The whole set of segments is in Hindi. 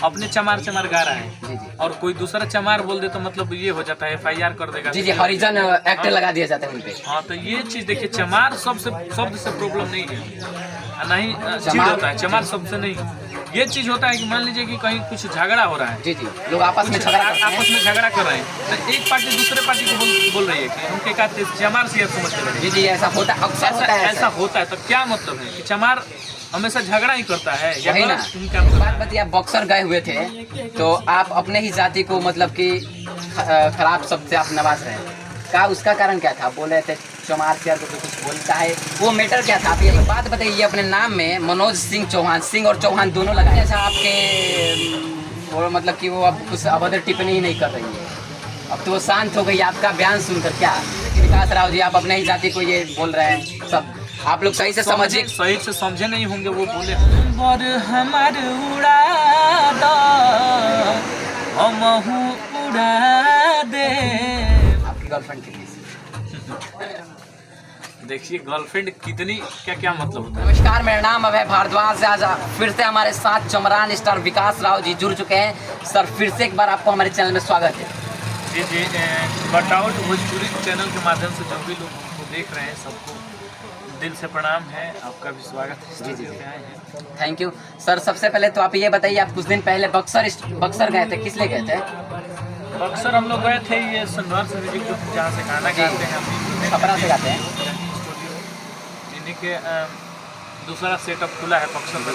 अपने चमार चमार गा रहा है और कोई दूसरा चमार बोल दे तो मतलब ये हो जाता है, FIR कर देगा। जी जी, हरिजन एक्ट लगा दिया जाता है उनपे। हाँ, तो ये चीज देखिए, चमार शब्द से प्रॉब्लम नहीं है, नहीं चीज होता है चमार शब्द से नहीं। ये चीज होता है कि मान लीजिए कि कहीं कुछ झगड़ा हो रहा है, जी जी, लोग आपस में झगड़ा कर रहे हैं, तो एक पार्टी दूसरे पार्टी को बोल रही है कि उनके का चमार से समझते हैं। जी जी, ऐसा होता है, अक्सर होता है, ऐसा होता है। तो क्या मतलब है कि चमार हमेशा झगड़ा ही करता है, वही ना। बात बताइए, आप बक्सर गए हुए थे तो आप अपने ही जाति को मतलब कि खराब शब्द से आप नवाज रहे हैं, क्या उसका कारण क्या था? बोले थे चमार शेयर को कुछ बोलता है, वो मैटर क्या था? आप ये बात बताइए। अपने नाम में मनोज सिंह चौहान, सिंह और चौहान दोनों लगाए। अच्छा, आपके वो मतलब कि वो अब कुछ अभद्र टिप्पणी ही नहीं कर रही है, अब तो वो शांत हो गई आपका बयान सुनकर। क्या विकास राव जी, आप अपने ही जाति को ये बोल रहे हैं, सब आप लोग सही से समझिए। सही से समझे नहीं होंगे, वो बोले बर हमार उड़ा दो हमहू उड़ा दे। आपकी गर्लफ्रेंड कितनी? देखिए गर्लफ्रेंड कितनी, क्या क्या मतलब होता है। नमस्कार, मेरा नाम अभय भारद्वाज। आज फिर से हमारे साथ चमरान स्टार विकास राव जी जुड़ चुके हैं। सर, फिर से एक बार आपको हमारे चैनल में स्वागत है। जी जी, बट आउट भोजपुरी चैनल के माध्यम से जो भी लोग हमको देख रहे हैं, सबको दिल से प्रणाम है, आपका भी स्वागत है। जी जी, थैंक यू सर। सबसे पहले तो आप ये बताइए, आप कुछ दिन पहले बक्सर गए थे, किस लिए गए थे? बक्सर हम लोग गए थे, ये संघर्ष म्यूजिक ग्रुप जहाँ से गाना गाते हैं, छपरा से गाते हैं। इन्हीं के दूसरा सेटअप खुला है बक्सर में,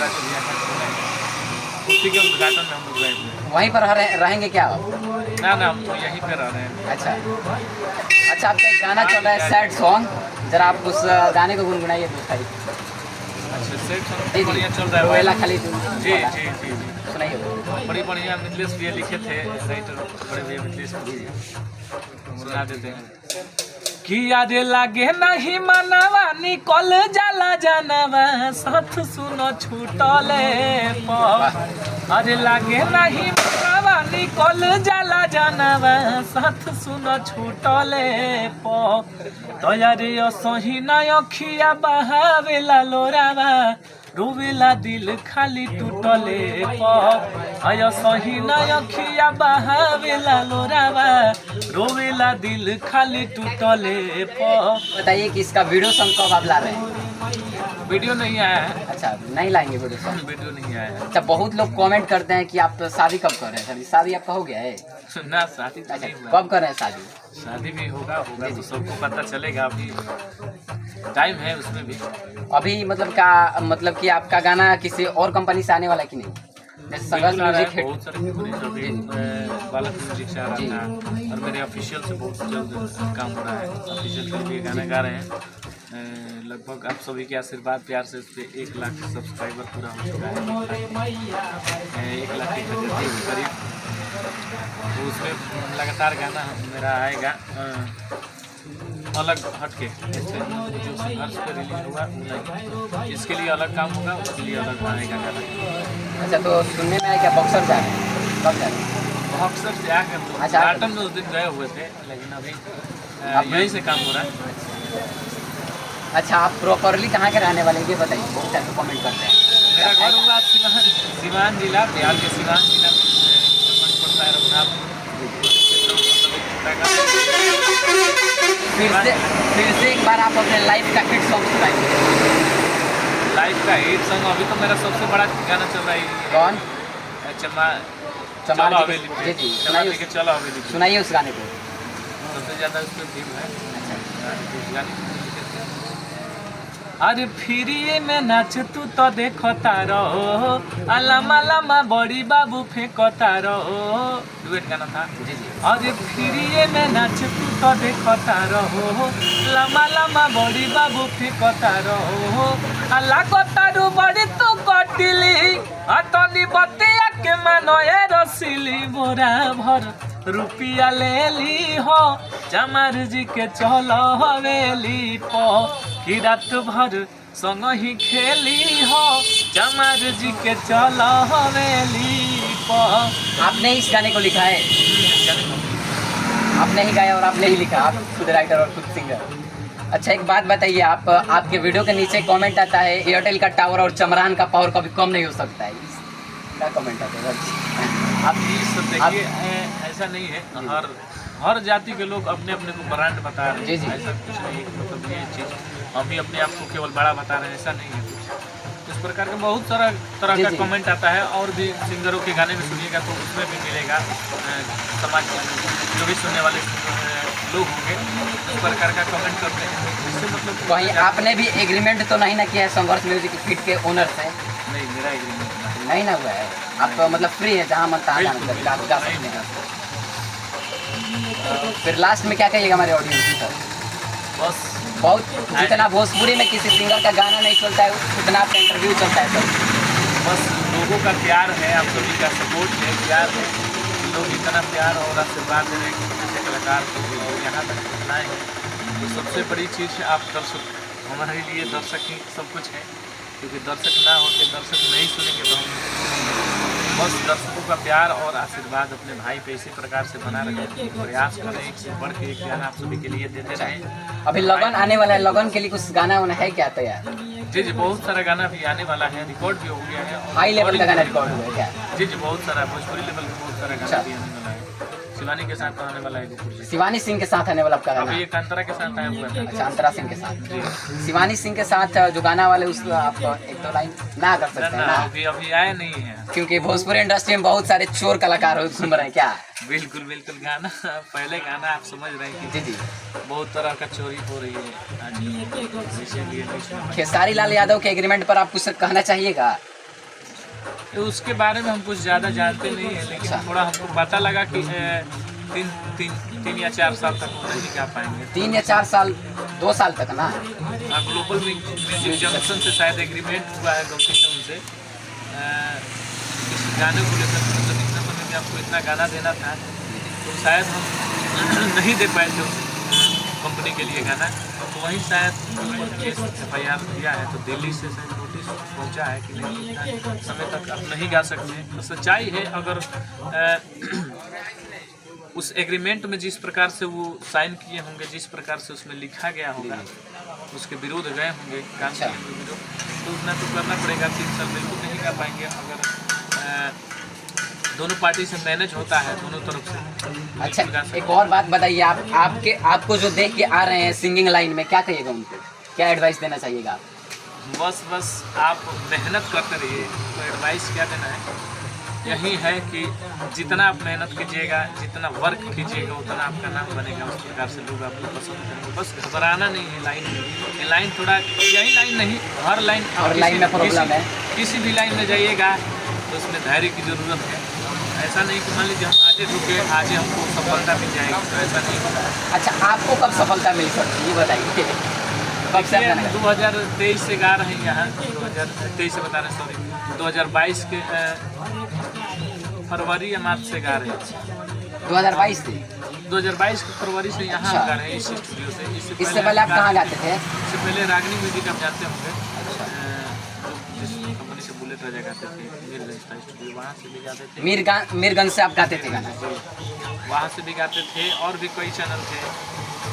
उसी के उद्घाटन में हम लोग गए थे। वहीं पर रहेंगे क्या आप? ना, हम तो यहीं पे रह रहे हैं। अच्छा, आपका एक गाना चल रहा है सैड सॉन्ग, जरा आप उस गाने को गुनगुनाइए तो सही। अच्छा, सैड सॉन्ग बढ़िया चल रहा है। खाली जी, सुनाइए। बड़ी बढ़िया मिथिलेश भैया लिखे थे, राइटर बड़े भैया मिथिलेश भैया, सुना देते हैं। किया रे लागे नहीं मनवा निकल जाला जानवा, साथ सुनो छूटले अरे लागे नहीं मनवा निकल जाला जानवा, साथ सुनो छूटले तो यारे असही ना अखिया बहावेला लोरावा, रोवेला दिल खाली टूटले आया सही ना अखिया बहावेला लोरावा, रोवेला दिल खाली टूटले। बताइए कि इसका वीडियो सॉन्ग कब आप ला रहे हैं? वीडियो नहीं आया है। अच्छा, नहीं लाएंगे वीडियो सॉन्ग? वीडियो नहीं आया है। अच्छा, बहुत लोग कमेंट करते हैं कि आप शादी कब कर रहे हैं? शादी आपका हो गया है? ना, शादी तो नहीं हुआ। कब कर रहे हैं शादी? शादी भी होगा तो सबको पता चलेगा, अभी टाइम है उसमें भी। अभी मतलब कि आपका गाना किसी और कंपनी से आने वाला है कि नहीं? जैसे संघर्ष म्यूजिक हिट, बहुत सारे बालक म्यूजिक से आ रहा था, और मेरे ऑफिशियल से बहुत जल्द काम हो रहा है। ऑफिशियल के लिए गाना गा रहे हैं। लगभग आप सभी के आशीर्वाद प्यार से उस पर 1 लाख सब्सक्राइबर पूरा हो चुका है, 1 लाख के करीब। तो उसमें लगातार गाना मेरा आएगा, अलग हटके, जो संघर्ष पे रिलीज होगा नहीं, इसके लिए अलग काम होगा, उसके लिए अलग आएगा गाना। अच्छा, तो सुनने में आया क्या बक्सर जा रहे हैं? कब जा रहे हैं? बक्सर से आकर उद्घाटन में उस दिन गए हुए थे, लेकिन अभी यहीं से काम हो रहा है। अच्छा, आप प्रॉपरली कहाँ के रहने वाले हैं ये बताइए, बहुत सारे कमेंट करते हैं। मेरा घर हुआ सिवान जिला, बिहार के सिवान जिला पड़ता है, रघुनाथ। फिर से एक बार आप अपने लाइफ का हिट सॉन्ग सुनाइए। लाइफ का हिट सॉन्ग अभी तो मेरा सबसे बड़ा गाना चल रहा है। कौन? चलो हवेली पे। जी, चलो हवेली, सुनाइए उस गाने को। सबसे ज्यादा उसमें थीम है। अरे फिरिए में नाच तू तो देखता रहो, अलामा लामा बड़ी बाबू फेंकता रहो, डुएट गाना था। अरे फिरिए में नाच तू तो देखता रहो, लामा लामा बड़ी बाबू फेंकता रहो, अल्लाह को तारू बड़ी तू कटिली, अतनी बतिया के मानो ए रसीली, बोरा भर रुपिया ले ली हो, चमार जी के चलो हवेली पो, कि रात भर संग ही खेली हो, चमार जी के चलो हवेली पो। आपने इस गाने को लिखा है? आपने ही गाया और आपने ही लिखा, आप खुद राइटर और खुद सिंगर। अच्छा, एक बात बताइए, आपके वीडियो के नीचे कमेंट आता है एयरटेल का टावर और चमरान का पावर कभी कम नहीं हो सकता है, क्या कमेंट आता है आप ये सब देखिए, ऐसा नहीं है, हर जाति के लोग अपने अपने को ब्रांड बता रहे हैं। ऐसा कुछ नहीं है, मतलब ये चीज़ हम भी अपने आप को केवल बड़ा बता रहे हैं, ऐसा नहीं है कुछ। इस प्रकार का बहुत सारा तरह का कमेंट आता है, और भी सिंगरों के गाने में सुनिएगा तो उसमें भी मिलेगा। समाज जो भी सुनने वाले लोग होंगे इस प्रकार का कमेंट करते हैं, इससे मतलब वहीं आपने भी एग्रीमेंट तो नहीं ना किया है संघर्ष म्यूजिक फीट के ओनर से? नहीं, मेरा एग्रीमेंट नहीं ना हुआ है। आप मतलब फ्री है, जहाँ मन तहाँ जा सकते हैं। फिर लास्ट में क्या कहिएगा हमारे ऑडियंस की तरफ? बस बहुत जितना भोजपुरी में किसी सिंगर का गाना नहीं चलता है उतना आपका इंटरव्यू चलता है सर। बस लोगों का प्यार है, आप सभी का सपोर्ट है, प्यार है, लोग इतना प्यार और आशीर्वाद दे रहे हैं कि किसी कलाकार को और यहाँ तक पहुँचना है, तो सबसे बड़ी चीज़ है आप दर्शक। हमारे लिए दर्शक ही सब कुछ है, क्योंकि दर्शक ना होते, दर्शक नहीं सुनेंगे तो हम बस दर्शकों का प्यार और आशीर्वाद अपने भाई पे इसी प्रकार से बना रखें, प्रयास करें, एक से बढ़ के एक गाना आप सभी के लिए देते रहें। अभी लगन आने वाला है, लगन के लिए कुछ गाना वाना है क्या तैयार? जी जी, बहुत सारा गाना भी आने वाला है, रिकॉर्ड भी हो गया है। हाई लेवल का गाना रिकॉर्ड हुआ है क्या? जी जी, बहुत सारा भोजपुरी लेवल का बहुत सारा गाना भी आने वाला है। शिवानी के साथ आने वाला है, शिवानी सिंह के साथ आने वाला आपका गाना? अभी एक अंतरा के साथ आया हुआ है। अच्छा, अंतरा सिंह के साथ। शिवानी सिंह के साथ जो गाना वाले उस आप एक दो लाइन ना कर सकते हैं ना? अभी आए नहीं है, क्योंकि भोजपुरी इंडस्ट्री में बहुत सारे चोर कलाकार सुन रहे हैं क्या? बिल्कुल बिल्कुल, गाना पहले गाना आप समझ रहे हैं कि जी जी, बहुत तरह का चोरी हो रही है, इसीलिए खेसारी लाल यादव के एग्रीमेंट पर आप कुछ कहना चाहिएगा? तो उसके बारे में हम कुछ ज़्यादा जानते नहीं है, लेकिन थोड़ा हमको पता लगा कि 3 या 4 साल तक वो नहीं गा पाएंगे। 3 या 4 साल, 2 साल तक ना? ग्लोबल म्यूजिक जंक्शन से शायद एग्रीमेंट हुआ है गौती से उनसे, इस गाने को लेकर, मतलब इतना समय में आपको इतना गाना देना था, तो शायद हम नहीं दे पाए थे उस कंपनी के लिए गाना, तो वहीं शायद केस FIR दिया है, तो दिल्ली से शायद नोटिस पहुंचा है कि नहीं, इतना समय तक आप नहीं गा सकते। तो सच्चाई है, अगर उस एग्रीमेंट में जिस प्रकार से वो साइन किए होंगे, जिस प्रकार से उसमें लिखा गया होगा, उसके विरोध गए होंगे काम के विरोध, तो उतना तो करना पड़ेगा। 3 साल बिल्कुल नहीं कर पाएंगे, अगर दोनों पार्टी से मैनेज होता है, दोनों तरफ से। अच्छा, एक और बात बताइए, आपको जो देख के आ रहे हैं सिंगिंग लाइन में, क्या कहिएगा उनको? क्या एडवाइस देना चाहिएगा? बस आप मेहनत करते रहिए। तो एडवाइस क्या देना है, यही है कि जितना आप मेहनत कीजिएगा, जितना वर्क कीजिएगा, उतना आपका नाम बनेगा, उस प्रकार से लोग आपको पसंद करेंगे। बस घबराना नहीं है लाइन में, ये लाइन थोड़ा, यही लाइन नहीं, हर लाइन में प्रॉब्लम है। किसी भी लाइन में जाइएगा तो उसमें धैर्य की ज़रूरत है। ऐसा नहीं कि मान लीजिए हम आगे रुके, आज हमको सफलता मिल जाएगी, तो ऐसा नहीं होगा। अच्छा, आपको कब सफलता मिल सकती है ये बताइए? कब से? 2023 से गा रहे हैं यहाँ, 2023 से बता रहे हैं, सॉरी, 2022 के फरवरी या मार्च से गा रहे हैं। 2022 से? 2022 के फरवरी से यहाँ गा रहे हैं इस स्टूडियो से। इससे पहले आप कहाँ गाते थे? इससे पहले रागनी म्यूजिक आप जानते होंगे, जिस कंपनी से बुलेट राजा गाते थे, मीरगंज का स्टूडियो, वहाँ से भी गाते थे। मीरगंज से आप गाते थे गाना? वहाँ से भी गाते थे, और भी कई चैनल थे,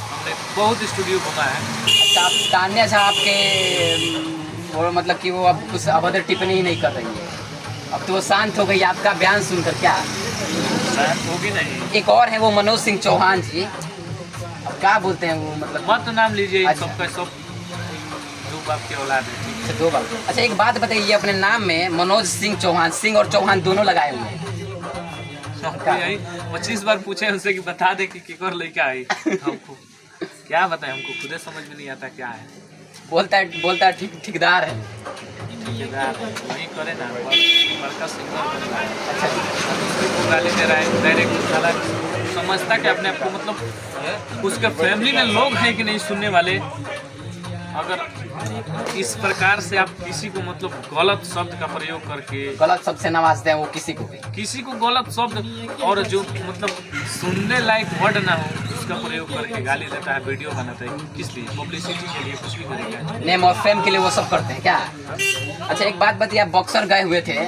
हमने बहुत स्टूडियो घुमा है। अच्छा, आप तान्या झा आपके वो मतलब कि वो अब कुछ अभद्र टिप्पणी ही नहीं कर रही है, अब तो वो शांत हो गई आपका बयान सुनकर? क्या शांत होगी नहीं? एक और है वो मनोज सिंह चौहान जी, अब क्या बोलते हैं वो, मतलब मत नाम लीजिए। अच्छा। सबका सब दो बाप की औलाद है। अच्छा, 2 बार। अच्छा, एक बात बताइए, अपने नाम में मनोज सिंह चौहान, सिंह और चौहान दोनों लगाए हुए हैं, हमको यही 25 बार पूछे उनसे कि बता दे कि केकर लड़का है, हमको क्या बताएं, हमको खुदे समझ में नहीं आता क्या है। बोलता है ठेकेदार है। ठेकेदार वही करे ना, बड़का सिंगर बन रहा है। अच्छा, गाली दे रहा है डायरेक्ट, साला समझता कि अपने आप को, मतलब उसके फैमिली में लोग हैं कि नहीं सुनने वाले। अगर इस प्रकार से आप किसी को, मतलब गलत शब्द का प्रयोग करके, गलत शब्द से नवाजते हैं वो किसी को भी, किसी को गलत शब्द और जो मतलब सुनने लायक वर्ड ना हो उसका प्रयोग करके गाली देता है, वीडियो बनाता है, किस लिए? पब्लिसिटी के लिए, कुछ भी करेगा, नेम और फेम के लिए वो सब करते हैं क्या? अच्छा, एक बात बताइए, आप बॉक्सर गए हुए थे,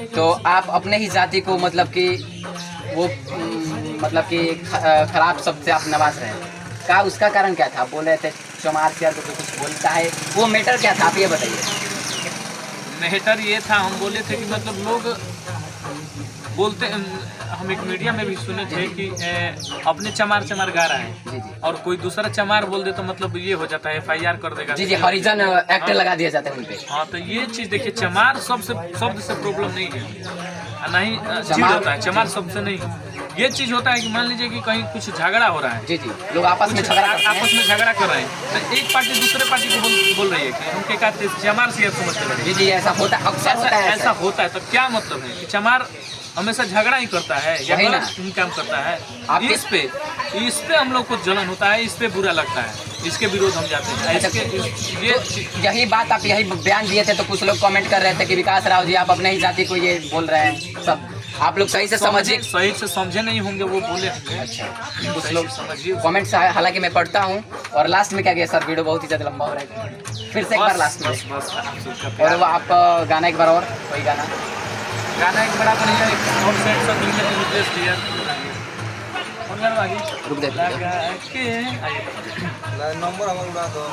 तो आप अपने ही जाति को मतलब कि वो मतलब कि खराब शब्द से आप नवाज रहे हैं, क्या उसका कारण क्या था? बोल रहे थे चमार सियार को कुछ बोलता है, वो मैटर क्या था, आप ये बताइए। मैटर ये था, हम बोले थे कि मतलब लोग बोलते हम एक मीडिया में भी सुने थे कि अपने चमार चमार गा रहा है जी जी और कोई दूसरा चमार बोल दे तो मतलब ये हो जाता है, FIR कर देगा। जी जी, हरिजन एक्ट लगा दिया जाता है उनपे। हाँ, तो ये चीज देखिए, चमार शब्द से प्रॉब्लम नहीं है, नहीं चीज चमार- होता है, चमार शब्द से नहीं। ये चीज होता है कि मान लीजिए कि कहीं कुछ झगड़ा हो रहा है, जी जी, लोग आपस में झगड़ा करते हैं। आपस में झगड़ा कर रहे हैं, तो एक पार्टी दूसरे पार्टी को बोल रही है कि हमके कहते चमार से समझते हैं। जी जी, ऐसा होता है, अक्सर होता है ऐसा होता है। तो क्या मतलब है कि चमार हमेशा झगड़ा ही करता है या वही ना। गलत काम करता है। आपके- इस पे हम लोग को जलन होता है, इस पे बुरा लगता है, इसके विरोध हम जाते हैं। यही बात आप यही बयान दिए थे, तो कुछ लोग कमेंट कर रहे थे कि विकास राव जी आप अपने ही जाति को ये बोल रहे हैं। सब आप लोग सही से समझिए, सही से समझे नहीं होंगे, वो बोले होंगे। अच्छा, कुछ लोग समझिए। कमेंट्स हालांकि मैं पढ़ता हूँ। और लास्ट में क्या गया सर, वीडियो बहुत ही ज़्यादा लंबा हो रहा है, फिर से एक बार लास्ट में। बस आप सबका और प्यार। वो आप गाना एक बार और, कोई गाना। गाना एक बड़ा बढ़िया एक और सेट सब दिल में रिप्लेस किया। और गाना आगे रुक दे लगा के नंबर हमारा उड़ा दो।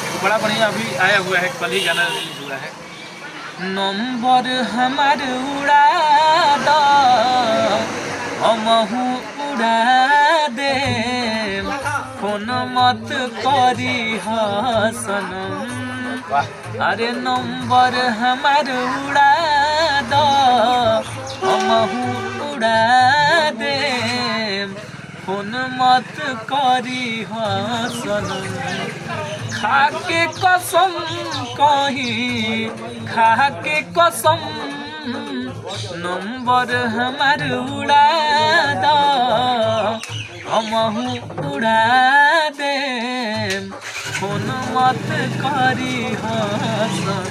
एक बड़ा बढ़िया अभी आया हुआ है, कल ही गाना रिलीज हुआ है। नंबर हमार उड़ा दो, हमहू उड़ा दे, फोन मत करी हसनम। वाह, अरे नंबर हमार उड़ा दो, हमहू उड़ा दे, फोन मत करी हसनम। खाके कसम कहीं, खाके कसम, नंबर हमार उड़ा दो, हमहू उड़ा दे, फोन मत करी हसनम।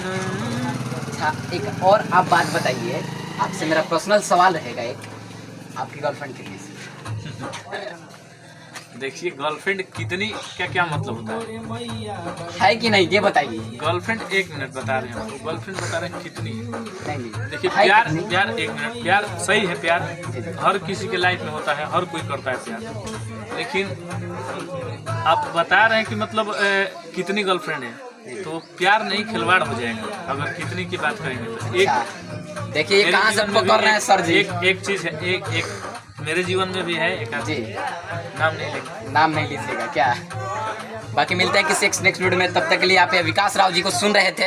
अच्छा, एक और आप बात बताइए, आपसे मेरा पर्सनल सवाल रहेगा एक, आपकी गर्लफ्रेंड कितनी सी? देखिए, गर्लफ्रेंड कितनी क्या क्या मतलब होता है कि नहीं, ये बताइए। है। गर्लफ्रेंड 1 मिनट बता रहे हैं हमको, गर्लफ्रेंड बता रहे हैं कितनी। नहीं नहीं, देखिए, है प्यार कितनी? प्यार 1 मिनट, प्यार सही है, प्यार हर किसी के लाइफ में होता है, हर कोई करता है प्यार। लेकिन आप बता रहे हैं कि मतलब कितनी गर्लफ्रेंड है, तो प्यार नहीं खिलवाड़ हो जाएगा अगर कितनी की बात करेंगे तो। एक अच्छा, देखिए ये मेरे कहाँ से जीवन में पकड़ भी रहे हैं सर जी? एक चीज है, एक मेरे जीवन में भी है, एक जी, नाम नहीं लेंगे। नाम नहीं लीजिएगा क्या? बाकी मिलते हैं किसी नेक्स्ट वीडियो में, तब तक के लिए आप ये विकास राव जी को सुन रहे थे।